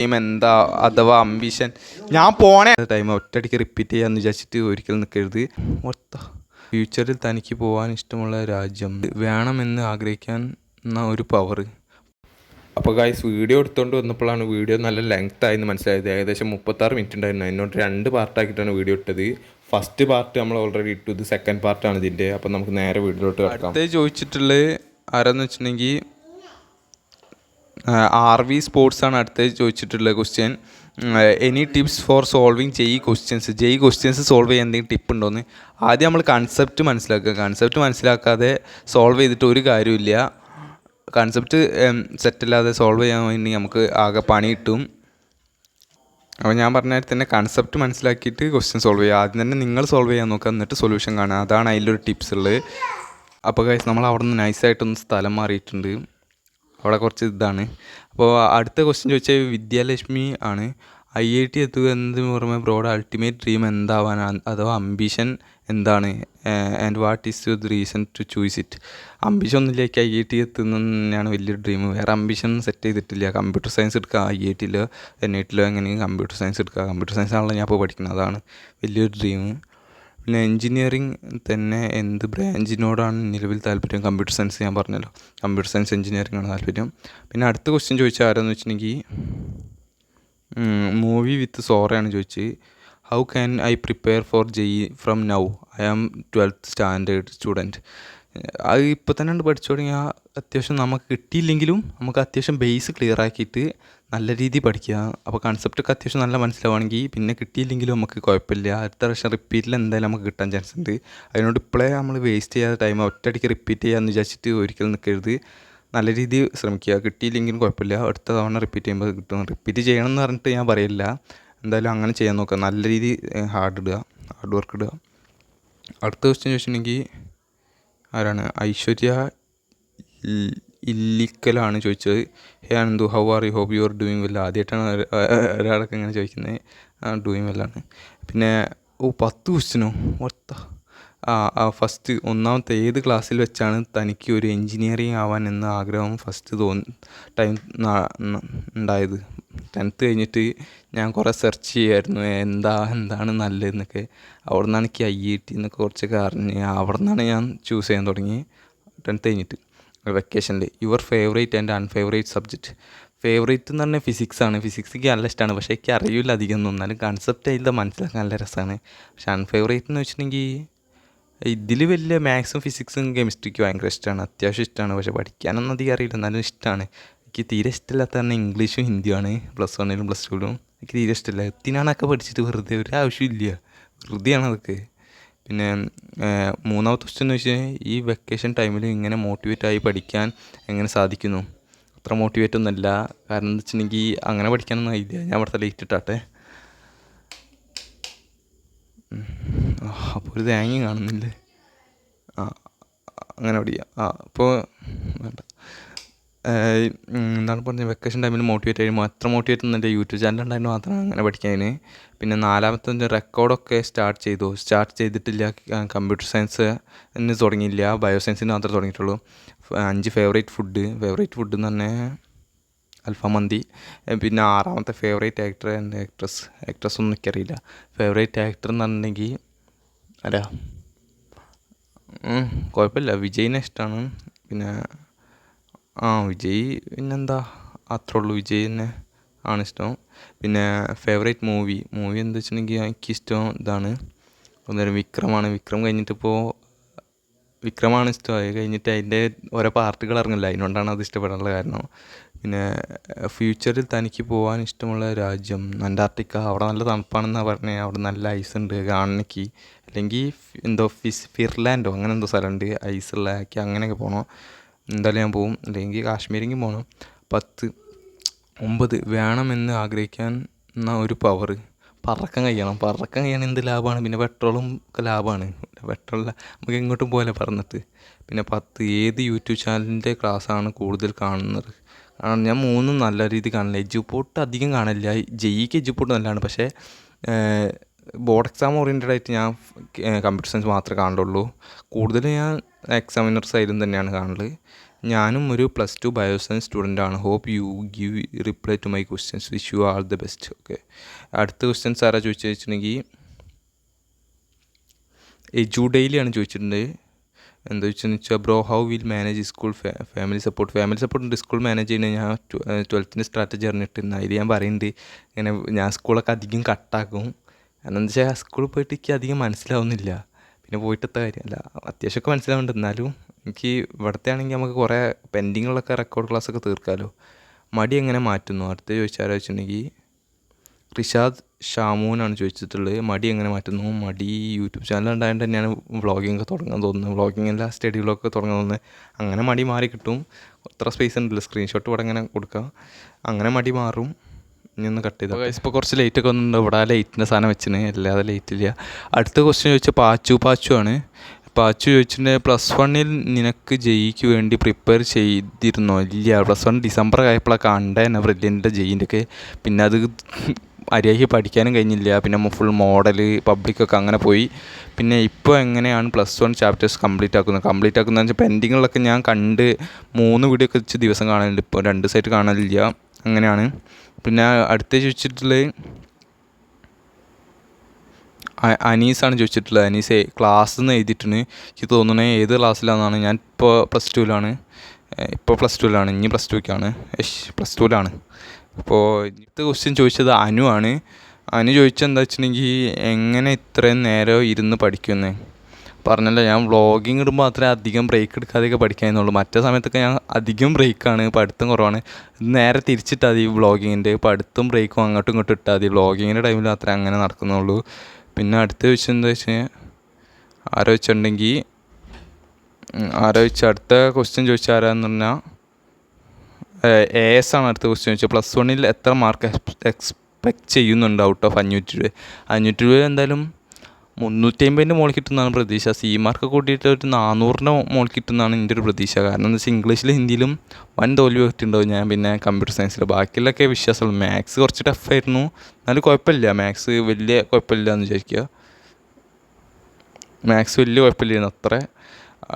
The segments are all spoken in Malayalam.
ടൈം എന്താ അഥവാ അംബിഷൻ ഞാൻ പോണേ ടൈം ഒറ്റയടിക്ക് റിപ്പീറ്റ് ചെയ്യാമെന്ന് വിചാരിച്ചിട്ട് ഒരിക്കലും നിൽക്കരുത്. ഫ്യൂച്ചറിൽ തനിക്ക് പോകാൻ ഇഷ്ടമുള്ള രാജ്യം വേണമെന്ന് ആഗ്രഹിക്കാൻ ഒരു പവർ. അപ്പോൾ ഗൈസ് വീഡിയോ എടുത്തുകൊണ്ട് വന്നപ്പോഴാണ് വീഡിയോ നല്ല ലെങ്ത് ആയെന്ന് മനസ്സിലായത്. ഏകദേശം 36 മിനിറ്റ് ഉണ്ടായിരുന്നു. എന്നോട് 2 പാർട്ടാക്കിയിട്ടാണ് വീഡിയോ ഇട്ടത്. ഫസ്റ്റ് പാർട്ട് നമ്മൾ ഓൾറെഡി ഇട്ടു, ഇത് സെക്കൻഡ് പാർട്ടാണ് ഇതിൻ്റെ. അപ്പോൾ നമുക്ക് നേരെ വീഡിയോയിലോട്ട് കിടക്കാം. അടുത്തത് ചോദിച്ചിട്ടുള്ളത് ആരാന്ന് വെച്ചിട്ടുണ്ടെങ്കിൽ RV സ്പോർട്സാണ് അടുത്തത് ചോദിച്ചിട്ടുള്ള question. Any tips four solving questions solve ചെയ്യാൻ എന്തെങ്കിലും ടിപ്പ് ഉണ്ടോയെന്ന്. ആദ്യം നമ്മൾ കൺസെപ്റ്റ് മനസ്സിലാക്കുക. കൺസെപ്റ്റ് മനസ്സിലാക്കാതെ സോൾവ് ചെയ്തിട്ട് ഒരു കാര്യമില്ല. കൺസെപ്റ്റ് സെറ്റല്ലാതെ സോൾവ് ചെയ്യാൻ വേണ്ടി നമുക്ക് ആകെ പണി കിട്ടും. അപ്പോൾ ഞാൻ പറഞ്ഞാൽ തന്നെ കൺസെപ്റ്റ് മനസ്സിലാക്കിയിട്ട് ക്വസ്റ്റ്യൻ സോൾവ് ചെയ്യുക. ആദ്യം തന്നെ നിങ്ങൾ സോൾവ് ചെയ്യാൻ നോക്കുക, എന്നിട്ട് സൊല്യൂഷൻ കാണുക. അതാണ് അതിലൊരു ടിപ്സ് ഉള്ളത്. അപ്പോൾ ഗൈസ് നമ്മൾ അവിടെ നിന്ന് നൈസായിട്ടൊന്ന് സ്ഥലം മാറിയിട്ടുണ്ട്. അവിടെ കുറച്ച് ഇതാണ്. അപ്പോൾ അടുത്ത ക്വസ്റ്റ്യൻ ചോദിച്ചാൽ വിദ്യാലക്ഷ്മി ആണ്. IIT എത്തുക എന്നതിന് പുറമെ ബ്രോഡ് അൾട്ടിമേറ്റ് ഡ്രീം എന്താവാനാണ് അഥവാ അംബിഷൻ എന്താണ്? And what is your reason to choose it? Ambition ഒന്നുമില്ലേക്ക് IIT എത്തുന്നത് തന്നെയാണ് വലിയൊരു ഡ്രീം. വേറെ അംബിഷൻ സെറ്റ് ചെയ്തിട്ടില്ല. കമ്പ്യൂട്ടർ സയൻസ് എടുക്കുക, IITയിലോ NITയിലോ എങ്ങനെയും കമ്പ്യൂട്ടർ സയൻസ് എടുക്കുക. കമ്പ്യൂട്ടർ സയൻസ് ആണല്ലോ ഞാൻ ഇപ്പോൾ പഠിക്കുന്നത്, അതാണ് വലിയൊരു ഡ്രീം. പിന്നെ എൻജിനീയറിങ് തന്നെ എന്ത് ബ്രാഞ്ചിനോടാണ് നിലവിൽ താല്പര്യം? കമ്പ്യൂട്ടർ സയൻസ് ഞാൻ പറഞ്ഞല്ലോ, കമ്പ്യൂട്ടർ സയൻസ് എൻജിനീയറിംഗ് ആണ് താല്പര്യം. പിന്നെ അടുത്ത ക്വസ്റ്റ്യൻ ചോദിച്ചാൽ ആരാന്ന് വെച്ചിട്ടുണ്ടെങ്കിൽ മൂവി വിത്ത് സോറയാണ് ചോദിച്ചത്. How can I prepare for JEE from now? I am 12th standard student. അത് ഇപ്പോൾ തന്നെ ഉണ്ട് പഠിച്ചു തുടങ്ങിയാൽ അത്യാവശ്യം നമുക്ക് കിട്ടിയില്ലെങ്കിലും നമുക്ക് അത്യാവശ്യം ബേസ് ക്ലിയർ ആക്കിയിട്ട് നല്ല രീതിയിൽ പഠിക്കുക. അപ്പോൾ കൺസെപ്റ്റൊക്കെ അത്യാവശ്യം നല്ല മനസ്സിലാവുകയാണെങ്കിൽ പിന്നെ കിട്ടിയില്ലെങ്കിലും നമുക്ക് കുഴപ്പമില്ല. അടുത്ത പ്രാവശ്യം റിപ്പീറ്റിൽ എന്തായാലും നമുക്ക് കിട്ടാൻ ചാൻസ് ഉണ്ട്. അതിനോട് ഇപ്പോഴേ നമ്മൾ വേസ്റ്റ് ചെയ്യാതെ ടൈം ഒറ്റയടിക്ക് റിപ്പീറ്റ് ചെയ്യാമെന്ന് വിചാരിച്ചിട്ട് ഒരിക്കലും നിൽക്കരുത്. നല്ല രീതിയിൽ ശ്രമിക്കുക. കിട്ടിയില്ലെങ്കിലും കുഴപ്പമില്ല, അടുത്ത തവണ റിപ്പീറ്റ് ചെയ്യുമ്പോൾ കിട്ടും. റിപ്പീറ്റ് ചെയ്യണം എന്ന് പറഞ്ഞിട്ട് ഞാൻ പറയില്ല, എന്തായാലും അങ്ങനെ ചെയ്യാൻ നോക്കുക. നല്ല രീതിയിൽ ഹാർഡ് വർക്ക് ഇടുക. അടുത്ത ക്വസ്റ്റ്യൻ ചോദിച്ചിട്ടുണ്ടെങ്കിൽ ആരാണ്? ഐശ്വര്യ ഇല്ലിക്കലാണ് ചോദിച്ചത്. Hey Ananthu, how are you? Hope you are doing well. ആദ്യമായിട്ടാണ് ഒരാളൊക്കെ ഇങ്ങനെ ചോദിക്കുന്നത്. ഡൂയിങ് വെല്ലാണ്. പിന്നെ 10 ക്വസ്റ്റ്യനോ? ഫസ്റ്റ് ഒന്നാമത്തെ ഏത് ക്ലാസ്സിൽ വെച്ചാണ് തനിക്ക് ഒരു എൻജിനീയറിങ് ആവാൻ എന്ന ആഗ്രഹം ഫസ്റ്റ് ടൈം ഉണ്ടായത്? 10th കഴിഞ്ഞിട്ട് ഞാൻ കുറേ സെർച്ച് ചെയ്യുമായിരുന്നു എന്താണ് നല്ലതെന്നൊക്കെ. അവിടെ നിന്നാണ് എനിക്ക് IIT എന്നൊക്കെ കുറച്ചൊക്കെ അറിഞ്ഞ് അവിടെ നിന്നാണ് ഞാൻ ചൂസ് ചെയ്യാൻ തുടങ്ങി 10th കഴിഞ്ഞിട്ട്. വെക്കേഷനിൽ your favourite and unfavourite subject? Favourite എന്ന് പറഞ്ഞാൽ ഫിസിക്സാണ്. ഫിസിക്സ് എനിക്ക് നല്ല ഇഷ്ടമാണ്, പക്ഷേ എനിക്ക് അറിയില്ല അധികം ഒന്നും. എന്നാലും കൺസെപ്റ്റ് അതിൽ മനസ്സിലാക്കാൻ നല്ല രസമാണ്. പക്ഷേ അൺഫേവറേറ്റ് എന്ന് വെച്ചിട്ടുണ്ടെങ്കിൽ ഇതിൽ വലിയ മാത്സും ഫിസിക്സും കെമിസ്ട്രിക്ക് ഭയങ്കര ഇഷ്ടമാണ്, അത്യാവശ്യം ഇഷ്ടമാണ്. പക്ഷേ പഠിക്കാനൊന്നും അധികം അറിയില്ല, എന്നാലും ഇഷ്ടമാണ്. എനിക്ക് തീരെ ഇഷ്ടമില്ലാത്ത തന്നെ ഇംഗ്ലീഷും ഹിന്ദിയുമാണ്. +1ലും +2ലും എനിക്ക് തീരെ ഇഷ്ടമില്ല. എത്തിനാണൊക്കെ പഠിച്ചിട്ട് വെറുതെ ഒരു ആവശ്യമില്ല, വെറുതെയാണ് അതൊക്കെ. പിന്നെ മൂന്നാമത്തെ ക്വസ്റ്റ്യൻ എന്ന് വെച്ചാൽ ഈ വെക്കേഷൻ ടൈമിൽ ഇങ്ങനെ മോട്ടിവേറ്റായി പഠിക്കാൻ എങ്ങനെ സാധിക്കുന്നു? അത്ര മോട്ടിവേറ്റ് ഒന്നുമല്ല, കാരണം എന്താ വെച്ചിട്ടുണ്ടെങ്കിൽ അങ്ങനെ പഠിക്കാനൊന്നും ആയില്ല. ഞാൻ ഇവിടുത്തെ ലേറ്റ് ഇട്ടാട്ടെ. അപ്പോൾ ഒരു തേങ്ങയും കാണുന്നില്ലേ? അങ്ങനെ പഠിക്കാം. അപ്പോൾ വേണ്ട, എന്താണ് പറഞ്ഞത്, വെക്കേഷൻ ടൈമിൽ മോട്ടിവേറ്റ് ആയി അത്ര മോട്ടിവേറ്റ് ഒന്നുമില്ല. യൂട്യൂബ് ചാനൽ ഉണ്ടായിരുന്നു മാത്രം അങ്ങനെ പഠിക്കാൻ. പിന്നെ നാലാമത്തെ റെക്കോർഡൊക്കെ സ്റ്റാർട്ട് ചെയ്തിട്ടില്ല. കമ്പ്യൂട്ടർ സയൻസ് എന്ന് തുടങ്ങിയില്ല, ബയോസയൻസിന് മാത്രമേ തുടങ്ങിയിട്ടുള്ളൂ. 5 ഫേവറേറ്റ് ഫുഡ് എന്ന് പറഞ്ഞാൽ അൽഫാം മന്തി. പിന്നെ 6ാമത്തെ ഫേവറേറ്റ് ആക്ടർ ആൻഡ് ആക്ട്രസ് ഒന്നും എനിക്കറിയില്ല. ഫേവറേറ്റ് ആക്ടർ എന്ന് പറഞ്ഞിട്ടുണ്ടെങ്കിൽ ആരാ, കുഴപ്പമില്ല, വിജയിനെ ഇഷ്ടമാണ്. പിന്നെ വിജയ്, പിന്നെന്താ, അത്രേ ഉള്ളൂ, വിജയ് തന്നെ ആണ് ഇഷ്ടം. പിന്നെ ഫേവറേറ്റ് മൂവി എന്താ വെച്ചിട്ടുണ്ടെങ്കിൽ എനിക്കിഷ്ടം ഇതാണ്, ഒന്നേരം വിക്രം കഴിഞ്ഞിട്ടിപ്പോൾ വിക്രമാണ് ഇഷ്ടം. അത് കഴിഞ്ഞിട്ട് അതിൻ്റെ ഓരോ പാർട്ടുകൾ ഇറങ്ങില്ല, അതിനോണ്ടാണ് അത് ഇഷ്ടപ്പെടാനുള്ള കാരണം. പിന്നെ ഫ്യൂച്ചറിൽ തനിക്ക് പോകാൻ ഇഷ്ടമുള്ള രാജ്യം അന്റാർട്ടിക്ക. അവിടെ നല്ല തണുപ്പാണെന്നാണ് പറഞ്ഞത്, അവിടെ നല്ല ഐസ് ഉണ്ട് കാണണമെങ്കിൽ. അല്ലെങ്കിൽ എന്തോ ഫിൻലാൻഡോ അങ്ങനെ എന്തോ സ്ഥലമുണ്ട് ഐസുള്ള, അങ്ങനെയൊക്കെ പോകണം. എന്തായാലും ഞാൻ പോവും. അല്ലെങ്കിൽ കാശ്മീരിക്കും പോകണം. 9 വേണമെന്ന് ആഗ്രഹിക്കാൻ ഒരു പവർ. പറക്കാൻ കഴിയണം എന്ത് ലാഭമാണ്. പിന്നെ പെട്രോളും ഒക്കെ ലാഭമാണ്. പെട്രോളിൽ നമുക്ക് എങ്ങോട്ടും പോലെ പറഞ്ഞിട്ട്. പിന്നെ 10 ഏത് യൂട്യൂബ് ചാനലിൻ്റെ ക്ലാസ്സാണ് കൂടുതൽ കാണുന്നത്? കാരണം ഞാൻ 3 നല്ല രീതിയിൽ കാണില്ല. എജുപോർട്ട് അധികം കാണില്ല. JEEക്ക് എജുപോർട്ട് നല്ലതാണ്, പക്ഷേ ബോർഡ് എക്സാം ഓറിയൻറ്റഡ് ആയിട്ട് ഞാൻ കമ്പ്യൂട്ടർ സയൻസ് മാത്രമേ കാണുള്ളൂ. കൂടുതൽ ഞാൻ എക്സാമിനർ സൈഡിൽ തന്നെയാണ് കാണുന്നത്. ഞാനും ഒരു +2 ബയോസയൻസ് സ്റ്റുഡൻ്റാണ്. Hope you give reply to my questions. Wish you all the best. Okay, അടുത്ത ക്വസ്റ്റ്യൻസ് ആരാ ചോദിച്ചു വെച്ചിട്ടുണ്ടെങ്കിൽ എജു ഡെയിലിയാണ് ചോദിച്ചിട്ടുണ്ട്. എന്താ വെച്ചെന്ന് വെച്ചാൽ bro how will manage school family support school manage ചെയ്യുന്നത് ഞാൻ 12th സ്ട്രാറ്റജി അറിഞ്ഞിട്ടുണ്ട്. അതിൽ ഞാൻ പറയുന്നുണ്ട് ഇങ്ങനെ ഞാൻ സ്കൂളൊക്കെ അധികം കട്ടാക്കും. കാരണം എന്താ വെച്ചാൽ സ്കൂളിൽ പോയിട്ട് എനിക്ക് അധികം മനസ്സിലാവുന്നില്ല. പിന്നെ പോയിട്ടത്തെ കാര്യമല്ല, അത്യാവശ്യമൊക്കെ മനസ്സിലാവുന്നുണ്ട്. എന്നാലും എനിക്ക് ഇവിടുത്തെ ആണെങ്കിൽ നമുക്ക് കുറേ പെൻഡിങ്ങുകളൊക്കെ റെക്കോർഡ് ക്ലാസ്സൊക്കെ തീർക്കാമല്ലോ. മടി എങ്ങനെ മാറ്റുന്നു അടുത്ത ചോദിച്ചാൽ വെച്ചിട്ടുണ്ടെങ്കിൽ റിഷാദ് ഷാമൂനാണ് ചോദിച്ചിട്ടുള്ളത്. മടി എങ്ങനെ മാറ്റുന്നു? മടി യൂട്യൂബ് ചാനൽ ഉണ്ടായതുകൊണ്ട് തന്നെയാണ് വ്ളോഗിങ് തുടങ്ങാൻ തോന്നുന്നത്. വ്ളോഗിങ്ങിൻ്റെ സ്റ്റഡി വ്ളോഗൊക്കെ തുടങ്ങാൻ തോന്നുന്നത്. അങ്ങനെ മടി മാറി കിട്ടും. അത്ര സ്പേസ് ഉണ്ടല്ലോ, സ്ക്രീൻഷോട്ട് ഇവിടെ ഇങ്ങനെ കൊടുക്കുക, അങ്ങനെ മടി മാറും. ഇനി ഒന്ന് കട്ട് ചെയ്താൽ ഇപ്പോൾ കുറച്ച് ലൈറ്റൊക്കെ ഒന്നുണ്ട്. ഇവിടെ ലൈറ്റിൻ്റെ സാധനം വെച്ചിന്, അല്ലാതെ ലൈറ്റില്ല. അടുത്ത ക്വസ്റ്റ്യൻ ചോദിച്ചാൽ പാച്ചു ആണ്. പാച്ചു ചോദിച്ചിട്ടുണ്ടെങ്കിൽ +1 നിനക്ക് ജെയ്ക്ക് വേണ്ടി പ്രിപ്പയർ ചെയ്തിരുന്നോ? ഇല്ല, +1 ഡിസംബർ ആയപ്പോഴൊക്കെ കണ്ടേനെ ബ്രില്യൻ്റെ ജെയിൻ്റെ ഒക്കെ. പിന്നെ അത് മര്യാദയ്ക്ക് പഠിക്കാനും കഴിഞ്ഞില്ല. പിന്നെ ഫുൾ മോഡൽ പബ്ലിക്കൊക്കെ അങ്ങനെ പോയി. പിന്നെ ഇപ്പോൾ എങ്ങനെയാണ് +1 ചാപ്റ്റേഴ്സ് കംപ്ലീറ്റ് ആക്കുന്നതെന്ന് വെച്ചാൽ പെൻഡിങ്ങുകളൊക്കെ ഞാൻ കണ്ട് 3 വീഡിയോ ഒക്കെ വെച്ച് ദിവസം കാണലുണ്ട്. ഇപ്പോൾ 2 ദിവസമായിട്ട് കാണലില്ല. അങ്ങനെയാണ്. പിന്നെ അടുത്ത ചോദിച്ചിട്ടുള്ളത് അനീസാണ് ചോദിച്ചിട്ടുള്ളത്. അനീസ് ക്ലാസ്സിൽ നിന്ന് എഴുതിയിട്ടുണ്ട്. എനിക്ക് തോന്നുന്നത് ഏത് ക്ലാസ്സിലാണെന്നാണ്. ഞാൻ ഇപ്പോൾ +2ലാണ്. ഇനി +2ക്കാണ്. +2ലാണ്. അപ്പോൾ ഇന്നത്തെ ക്വസ്റ്റ്യൻ ചോദിച്ചത് അനു ആണ്. അനു ചോദിച്ചത് എന്താ വെച്ചിട്ടുണ്ടെങ്കിൽ എങ്ങനെ ഇത്രയും നേരം ഇരുന്ന് പഠിക്കുന്നത്? പറഞ്ഞല്ലോ, ഞാൻ വ്ളോഗിങ് ഇടുമ്പോൾ മാത്രമേ അധികം ബ്രേക്ക് എടുക്കാതെയൊക്കെ പഠിക്കാമെന്നുള്ളൂ. മറ്റേ സമയത്തൊക്കെ ഞാൻ അധികം ബ്രേക്കാണ്, പഠിത്തം കുറവാണ്. നേരെ തിരിച്ചിട്ടാൽ മതി വ്ളോഗിങ്ങിൻ്റെ. പഠിത്തം ബ്രേക്കും അങ്ങോട്ടും ഇങ്ങോട്ടും ഇട്ടാൽ മതി. വ്ളോഗിങ്ങിൻ്റെ ടൈമിൽ മാത്രമേ അങ്ങനെ നടക്കുന്നുള്ളൂ. പിന്നെ അടുത്ത ചോദിച്ചത് എന്താ വെച്ചാൽ അടുത്ത ക്വസ്റ്റ്യൻ ചോദിച്ചാൽ ആരാന്ന് പറഞ്ഞാൽ AS ആണ് അടുത്ത ക്വസ്റ്റ്യൻ ചോദിച്ചത്. +1 എത്ര മാർക്ക് എക്സ്പെക്റ്റ് ചെയ്യുന്നുണ്ട് ഔട്ട് ഓഫ് 500 എന്തായാലും 350 മുകളിൽ കിട്ടുന്നതാണ് പ്രതീക്ഷ. C മാർക്ക് കൂട്ടിയിട്ട് ഒരു 400 മുകളിൽ കിട്ടുന്നതാണ് എൻ്റെ ഒരു പ്രതീക്ഷ. കാരണം എന്താ വെച്ചാൽ ഇംഗ്ലീഷിലും ഹിന്ദിയിലും വൻ തോൽവി പറ്റിയിട്ടുണ്ടാവും ഞാൻ. പിന്നെ കമ്പ്യൂട്ടർ സയൻസിൽ ബാക്കിയുള്ളൊക്കെ വിശ്വാസമുള്ളൂ. മാത്സ് കുറച്ച് ടഫായിരുന്നു, എന്നാലും കുഴപ്പമില്ല. മാത്സ് വലിയ കുഴപ്പമില്ല എന്ന് വിചാരിക്കുക. മാത്സ് വലിയ കുഴപ്പമില്ലായിരുന്നു അത്ര.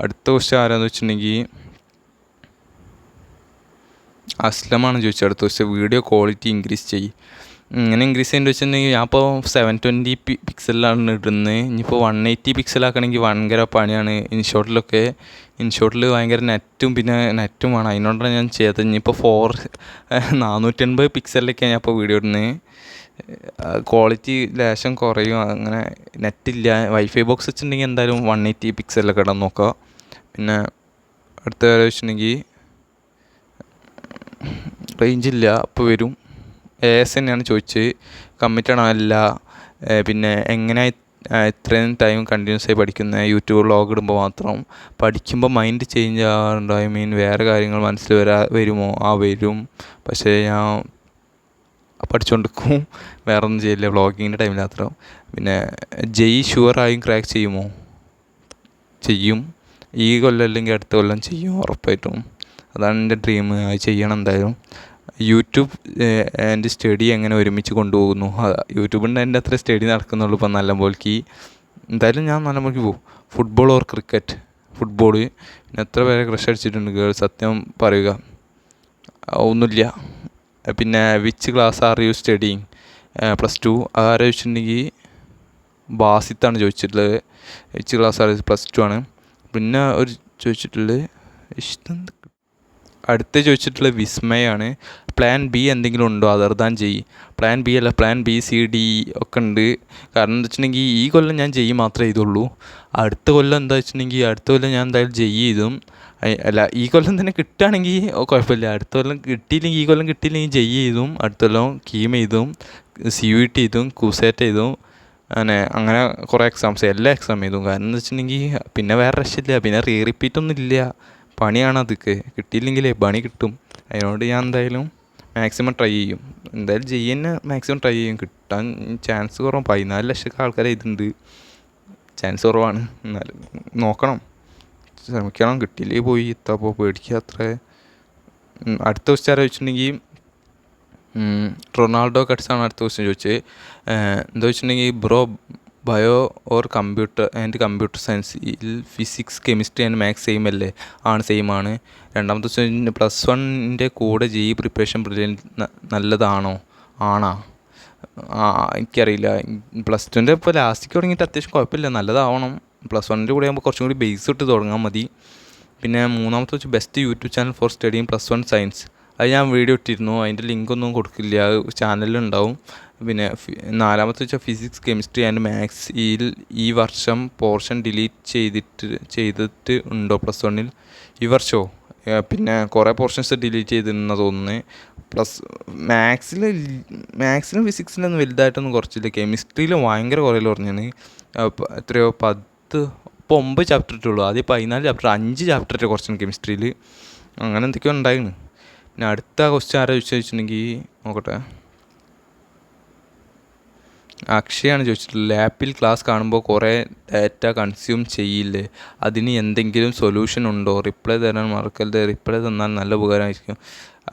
അടുത്ത ക്വസ്റ്റ്യൻ ആരാന്ന് വെച്ചിട്ടുണ്ടെങ്കിൽ അസ്ലമാണ് ചോദിച്ചത്. അടുത്ത ക്വസ്റ്റ്യൻ വീഡിയോ ക്വാളിറ്റി ഇൻക്രീസ് ചെയ്യും. ഇങ്ങനെ ഇൻക്രീസ് ചെയ്യുന്നത് വെച്ചിട്ടുണ്ടെങ്കിൽ ഞാൻ ഇപ്പോൾ 720 പിക്സലിലാണ് ഇടുന്നത്. ഇനിയിപ്പോൾ 180 പിക്സലാക്കണമെങ്കിൽ ഭയങ്കര പണിയാണ്. ഇൻഷോട്ടിൽ ഭയങ്കര നെറ്റും വേണം. അതിനോടാണ് ഞാൻ ചെയ്തത്. ഇനിയിപ്പോൾ 480 പിക്സലിലൊക്കെയാണ് ഞാൻ ഇപ്പോൾ വീഡിയോ ഇടുന്നത്. ക്വാളിറ്റി ലേശം കുറയും. അങ്ങനെ നെറ്റില്ല, വൈഫൈ ബോക്സ് വെച്ചിട്ടുണ്ടെങ്കിൽ എന്തായാലും 180 പിക്സലിലൊക്കെ ഇടാൻ നോക്കുക. പിന്നെ അടുത്ത കാര്യം വെച്ചിട്ടുണ്ടെങ്കിൽ റേഞ്ചില്ല, അപ്പോൾ വരും. AS തന്നെയാണ് ചോദിച്ചത്. കമ്മിറ്റഡ് അല്ല. പിന്നെ എങ്ങനെ ഇത്രയും ടൈം കണ്ടിന്യൂസ് ആയി പഠിക്കുന്നത്? യൂട്യൂബ് വ്ളോഗ് ഇടുമ്പോൾ മാത്രം. പഠിക്കുമ്പോൾ മൈൻഡ് ചേഞ്ച് ആവാറുണ്ടോ? വേറെ കാര്യങ്ങൾ മനസ്സിൽ വരുമോ? വരും. പക്ഷേ ഞാൻ പഠിച്ചുകൊണ്ടിരിക്കും, വേറെ ഒന്നും ചെയ്യില്ല വ്ളോഗിങ്ങിൻ്റെ ടൈമിൽ മാത്രം. പിന്നെ ഷുവറായും ക്രാക്ക് ചെയ്യുമോ? ചെയ്യും. ഈ കൊല്ലം അല്ലെങ്കിൽ അടുത്ത കൊല്ലം ചെയ്യും ഉറപ്പായിട്ടും. അതാണ് എൻ്റെ ഡ്രീം. അത് ചെയ്യണം എന്തായാലും. യൂട്യൂബ് എൻ്റെ സ്റ്റഡി എങ്ങനെ ഒരുമിച്ച് കൊണ്ടുപോകുന്നു? യൂട്യൂബിൻ്റെ എൻ്റെ അത്ര സ്റ്റഡി നടക്കുന്നുള്ളൂ ഇപ്പം. എന്തായാലും ഞാൻ നല്ല പോലെക്ക് പോകും. Football or cricket? ഫുട്ബോൾ. പിന്നെ എത്ര പേരെ ക്രഷ് അടിച്ചിട്ടുണ്ട് ഗേൾസ്? സത്യം പറയുക, ഒന്നുമില്ല. പിന്നെ which class are you studying? +2. ആരാ ചോദിച്ചിട്ടുണ്ടെങ്കിൽ ബാസിത്താണ് ചോദിച്ചിട്ടുള്ളത്. വിച്ച് ക്ലാസ് ആർ +2 ആണ്. പിന്നെ ഒരു ചോദിച്ചിട്ടുള്ളത് അടുത്ത ചോദിച്ചിട്ടുള്ളത് വിസ്മയാണ്. പ്ലാൻ B എന്തെങ്കിലും ഉണ്ടോ അതർ ദാൻ ജെയ്? പ്ലാൻ B അല്ല, പ്ലാൻ B C D ഒക്കെ ഉണ്ട്. കാരണം എന്താ വെച്ചിട്ടുണ്ടെങ്കിൽ ഈ കൊല്ലം ഞാൻ ജെയ് മാത്രമേ ചെയ്തുള്ളൂ. അടുത്ത കൊല്ലം ഞാൻ എന്തായാലും ജെയ് ചെയ്തും. അല്ല, ഈ കൊല്ലം തന്നെ കിട്ടുകയാണെങ്കിൽ കുഴപ്പമില്ല. അടുത്ത കൊല്ലം കിട്ടിയില്ലെങ്കിൽ, ഈ കൊല്ലം കിട്ടിയില്ലെങ്കിൽ ജെയ് ചെയ്തും. അടുത്ത കൊല്ലം കീം ചെയ്തും, CUET ചെയ്തും, കുസേറ്റ് ചെയ്തും. അങ്ങനെ കുറേ എക്സാംസ്, എല്ലാ എക്സാം ചെയ്തും. കാരണം എന്താ വെച്ചിട്ടുണ്ടെങ്കിൽ പിന്നെ വേറെ രക്ഷയില്ല. പിന്നെ റിപ്പീറ്റ് ഒന്നും ഇല്ല. പണിയാണ് അതൊക്കെ. കിട്ടിയില്ലെങ്കിലേ പണി കിട്ടും. അതിനോട് ഞാൻ എന്തായാലും മാക്സിമം ട്രൈ ചെയ്യും. എന്തായാലും തന്നെ മാക്സിമം ട്രൈ ചെയ്യും. കിട്ടാൻ ചാൻസ് കുറവാണ്. 14 ലക്ഷമൊക്കെ ആൾക്കാർ ഇതുണ്ട്. ചാൻസ് കുറവാണ്. എന്നാലും നോക്കണം, ശ്രമിക്കണം. കിട്ടിയില്ലെങ്കിൽ പോയി എത്താപ്പോൾ പേടിക്കുക അത്ര. അടുത്ത ക്വസ്റ്റ്യൻ ചോദിച്ചിട്ടുണ്ടെങ്കിൽ റൊണാൾഡോ കട്ട്സാണ് അടുത്ത ക്വസ്റ്റ്യൻ ചോദിച്ചത്. എന്താ വെച്ചിട്ടുണ്ടെങ്കിൽ ബ്രോ ബയോ ഓർ കമ്പ്യൂട്ടർ സയൻസിൽ physics chemistry and maths same അല്ലേ? സെയിം ആണ്. രണ്ടാമത്തെ ക്വസ്റ്റ്യൻ +1ൻ്റെ കൂടെ ജെഇ പ്രിപ്പറേഷൻ നല്ലതാണോ? ആണോ? എനിക്കറിയില്ല. +2ൻ്റെ ഇപ്പോൾ ലാസ്റ്റിക്ക് തുടങ്ങിയിട്ട് അത്യാവശ്യം കുഴപ്പമില്ല, നല്ലതാവണം. +1ൻ്റെ കൂടെ ആകുമ്പോൾ കുറച്ചും കൂടി ബേസ് ഇട്ട് തുടങ്ങാൻ മതി. പിന്നെ മൂന്നാമത്തെ വെച്ച് best YouTube channel for studying +1 science. അത് ഞാൻ വീഡിയോ ഇട്ടിരുന്നു, അതിൻ്റെ ലിങ്കൊന്നും കൊടുക്കില്ല, ചാനലിലുണ്ടാവും. പിന്നെ നാലാമത്തെ വെച്ചാൽ ഫിസിക്സ് കെമിസ്ട്രി ആൻഡ് മാത്സിൽ ഈ വർഷം പോർഷൻ ഡിലീറ്റ് ചെയ്തിട്ട് ഉണ്ടോ +1ൽ? ഈ വർഷമോ? പിന്നെ കുറേ പോർഷൻസ് ഡിലീറ്റ് ചെയ്തിരുന്ന തോന്നുന്നത്. മാത്സിലും ഫിസിക്സിലൊന്നും വലുതായിട്ടൊന്നും കുറച്ചില്ല. കെമിസ്ട്രിയിൽ ഭയങ്കര കുറയിൽ പറഞ്ഞാണ്. എത്രയോ 10 ഇപ്പോൾ 9 ചാപ്റ്റർ ഇട്ടുള്ളൂ. ആദ്യം 14 ചാപ്റ്റർ, 5 ചാപ്റ്റർ കുറച്ചും കെമിസ്ട്രിയിൽ. അങ്ങനെ എന്തൊക്കെയോ ഉണ്ടായിരുന്നു. പിന്നെ അടുത്ത ക്വസ്റ്റ്യൻ ആരാ ചോദിച്ചിട്ടുണ്ടെങ്കിൽ നോക്കട്ടെ, അക്ഷയാണ് ചോദിച്ചിട്ടുള്ളത്. ലാപ്പിൽ ക്ലാസ് കാണുമ്പോൾ കുറേ ഡാറ്റ കൺസ്യൂം ചെയ്യില്ലേ? അതിന് എന്തെങ്കിലും സൊല്യൂഷൻ ഉണ്ടോ? റിപ്ലൈ തരാൻ മറക്കരുത്. റിപ്ലൈ തന്നാൽ നല്ല ഉപകാരമായിരിക്കും.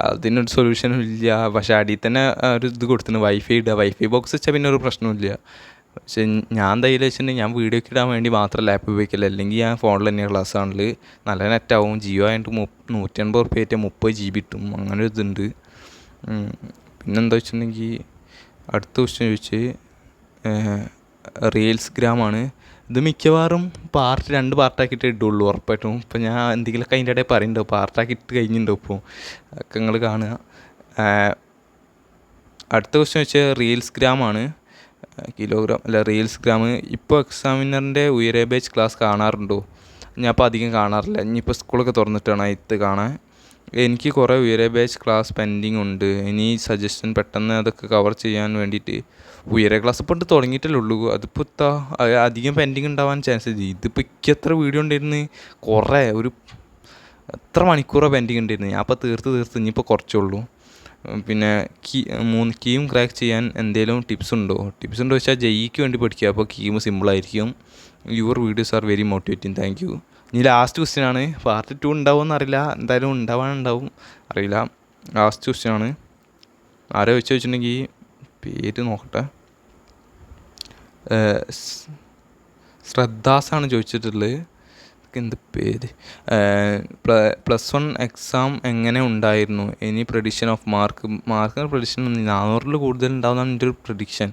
അതിനൊരു സൊല്യൂഷനും ഇല്ല. പക്ഷേ അടിയിൽ തന്നെ ഒരു ഇത് കൊടുത്തിട്ടുണ്ട്, വൈഫൈ ഇടുക. വൈഫൈ ബോക്സ് വെച്ചാൽ പിന്നെ ഒരു പ്രശ്നമില്ല. പക്ഷേ ഞാൻ എന്തായാലും വെച്ചിട്ടുണ്ടെങ്കിൽ ഞാൻ വീഡിയോ ഒക്കെ ഇടാൻ വേണ്ടി മാത്രം ലാപ്പ് ഉപയോഗിക്കില്ല. അല്ലെങ്കിൽ ഞാൻ ഫോണിൽ തന്നെയാണ് ക്ലാസ് കാണൽ. നല്ല നെറ്റാവും. ജിയോ ആയിട്ട് 180 റുപ്യ ആയിട്ട് 30 GB കിട്ടും. അങ്ങനെ ഒരു ഇതുണ്ട്. പിന്നെന്താ വെച്ചിട്ടുണ്ടെങ്കിൽ അടുത്ത ക്വസ്റ്റ്യൻ ചോദിച്ച് റീൽസ് ഗ്രാമാണ്. ഇത് മിക്കവാറും 2 പാർട്ടാക്കിയിട്ട് ഇടുള്ളൂ ഉറപ്പായിട്ടും. ഇപ്പം ഞാൻ എന്തെങ്കിലുമൊക്കെ അതിൻ്റെ ഇടയിൽ പറയുന്നുണ്ടോ, പാർട്ടാക്കിയിട്ട് കഴിഞ്ഞിട്ടുണ്ടോ ഇപ്പോൾ, അതൊക്കെ നിങ്ങൾ കാണുക. അടുത്ത ക്വസ്റ്റ്യൻ വെച്ചാൽ റീൽസ് ഗ്രാമാണ്. Reels gram. ഇപ്പോൾ എക്സാമിനറിൻ്റെ ഉയരെ ബാച്ച് ക്ലാസ് കാണാറുണ്ടോ? ഞാൻ അപ്പോൾ അധികം കാണാറില്ല. ഇനിയിപ്പോൾ സ്കൂളൊക്കെ തുറന്നിട്ടാണ് ഇത് കാണാൻ. എനിക്ക് കുറേ ഉയരെ ബാച്ച് ക്ലാസ് പെൻഡിങ് ഉണ്ട്. ഇനി സജഷൻ പെട്ടെന്ന് അതൊക്കെ കവർ ചെയ്യാൻ വേണ്ടിയിട്ട്. ഉയരെ ക്ലാസ് ഇപ്പോൾ തുടങ്ങിയിട്ടല്ലേ ഉള്ളൂ. അതിപ്പോൾ അധികം പെൻഡിങ് ഉണ്ടാവാൻ ചാൻസ് ഇല്ല. ഇതിപ്പോൾ എനിക്ക് എത്ര വീഡിയോ ഉണ്ടായിരുന്നു, കുറേ എത്ര മണിക്കൂറാണ് പെൻഡിങ് ഉണ്ടായിരുന്നു. ഞാൻ അപ്പോൾ തീർത്ത് ഇനിയിപ്പോൾ കുറച്ചേ ഉള്ളൂ. പിന്നെ കീം ക്രാക്ക് ചെയ്യാൻ എന്തെങ്കിലും ടിപ്സ് ഉണ്ടോ വെച്ചാൽ ജെഇക്ക് വേണ്ടി പഠിക്കുക. അപ്പോൾ കീം സിമ്പിളായിരിക്കും. Your videos are very motivating. Thank you. ഇനി ലാസ്റ്റ് ക്വസ്റ്റ്യൻ ആണ്. പാർട്ട് 2 ഉണ്ടാവുമെന്ന് അറിയില്ല, എന്തായാലും ഉണ്ടാവും അറിയില്ല. ലാസ്റ്റ് ക്വസ്റ്റ്യൻ ആണ്. ആരോ ചോദിച്ചിട്ടുണ്ടെങ്കിൽ പേര് നോക്കട്ടെ. ശ്രദ്ധാസാണ് ചോദിച്ചിട്ടുള്ളത്. എന്ത് പേര്? +1 എക്സാം എങ്ങനെ ഉണ്ടായിരുന്നു? Any prediction off mark prediction 400 കൂടുതൽ ഉണ്ടാവുന്നതാണ് എൻ്റെ ഒരു പ്രഡിക്ഷൻ.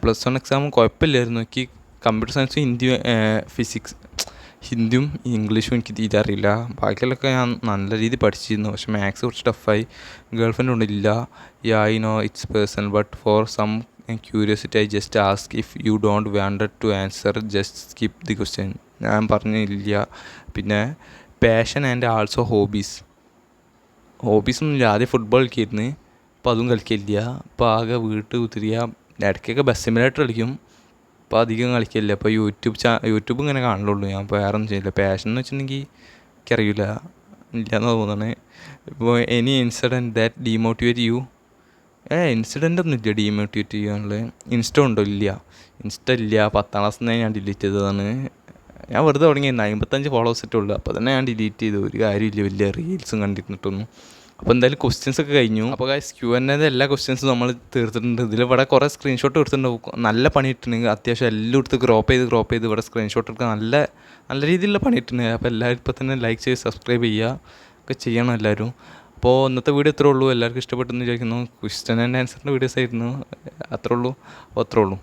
+1 എക്സാം കുഴപ്പമില്ലായിരുന്നു. എനിക്ക് കമ്പ്യൂട്ടർ സയൻസ്, ഹിന്ദിയും ഇംഗ്ലീഷും എനിക്ക് തീരെ അറിയില്ല. ബാക്കിയുള്ളതൊക്കെ ഞാൻ നല്ല രീതിയിൽ പഠിച്ചിരുന്നു. പക്ഷേ മാത്സ് കുറച്ച് ടഫായി. ഗേൾ ഫ്രണ്ട് ഒന്നുമില്ല. I know it's personal but for some curiosity I just ask. If you don't wanted to answer just skip the question. ഞാൻ പറഞ്ഞില്ല. പിന്നെ പാഷൻ ആൻഡ് ആൾസോ ഹോബീസൊന്നുമില്ല. ആദ്യം ഫുട്ബോൾ കളിക്കായിരുന്നു, അപ്പോൾ അതും കളിക്കില്ല. ഇപ്പോൾ ആകെ വീട്ടിൽ കുത്തിരിക്കുക. ഇടയ്ക്കൊക്കെ ബസ് സിമുലേറ്റർ കളിക്കും. ഇപ്പോൾ അധികം കളിക്കില്ല. ഇപ്പോൾ യൂട്യൂബ് ഇങ്ങനെ കാണലുള്ളൂ. ഞാൻ ഇപ്പോൾ വേറെ ഒന്നും ചെയ്യില്ല. പാഷൻ എന്ന് വെച്ചിട്ടുണ്ടെങ്കിൽ എനിക്കറിയില്ല, ഇല്ലയെന്ന് തോന്നണേ. ഇപ്പോൾ any incident that demotivate you? Incident ഒന്നും ഇല്ല ഡീമോട്ടിവേറ്റ് ചെയ്യാനുള്ള. ഇൻസ്റ്റ ഉണ്ടോ? ഇല്ല. 10ാം ക്ലാസ്സിൽ നിന്ന് ഞാൻ ഡിലീറ്റ് ചെയ്തതാണ്. ഞാൻ വെറുതെ തുടങ്ങിയിരുന്നു. 55 ഫോളോവേഴ്സ് ഇട്ടുള്ളൂ. അപ്പോൾ തന്നെ ഞാൻ ഡിലീറ്റ് ചെയ്തു. ഒരു കാര്യമില്ല, വലിയ റീൽസും കണ്ടിട്ടൊന്നും. അപ്പോൾ എന്തായാലും ക്വസ്റ്റ്യൻസ് ഒക്കെ കഴിഞ്ഞു. അപ്പോൾ Q&A എല്ലാ ക്വസ്റ്റ്യൻസും നമ്മൾ തീർത്തിട്ടുണ്ട്. ഇതിലിവിടെ കുറേ സ്ക്രീൻഷോട്ട് എടുത്തിട്ടുണ്ടാവും. നല്ല പണി ഇട്ടിട്ടുണ്ട്. അത്യാവശ്യം എല്ലാം എടുത്ത് ക്രോപ്പ് ചെയ്ത് ഇവിടെ സ്ക്രീൻഷോട്ട് എടുക്കാൻ നല്ല രീതിയിലുള്ള പണി ഇട്ടിട്ടുണ്ട്. അപ്പോൾ എല്ലാവരും ഇപ്പോൾ തന്നെ ലൈക്ക് ചെയ്ത് സബ്സ്ക്രൈബ് ചെയ്യുക ഒക്കെ ചെയ്യണം എല്ലാവരും. അപ്പോൾ ഇന്നത്തെ വീഡിയോ ഇത്രേ ഉള്ളൂ. എല്ലാവർക്കും ഇഷ്ടപ്പെട്ടെന്ന് വിചാരിക്കുന്നു. ക്വസ്റ്റ്യൻ ആൻഡ് ആൻസറിൻ്റെ വീഡിയോസ് ആയിരുന്നു. അത്രേ ഉള്ളൂ.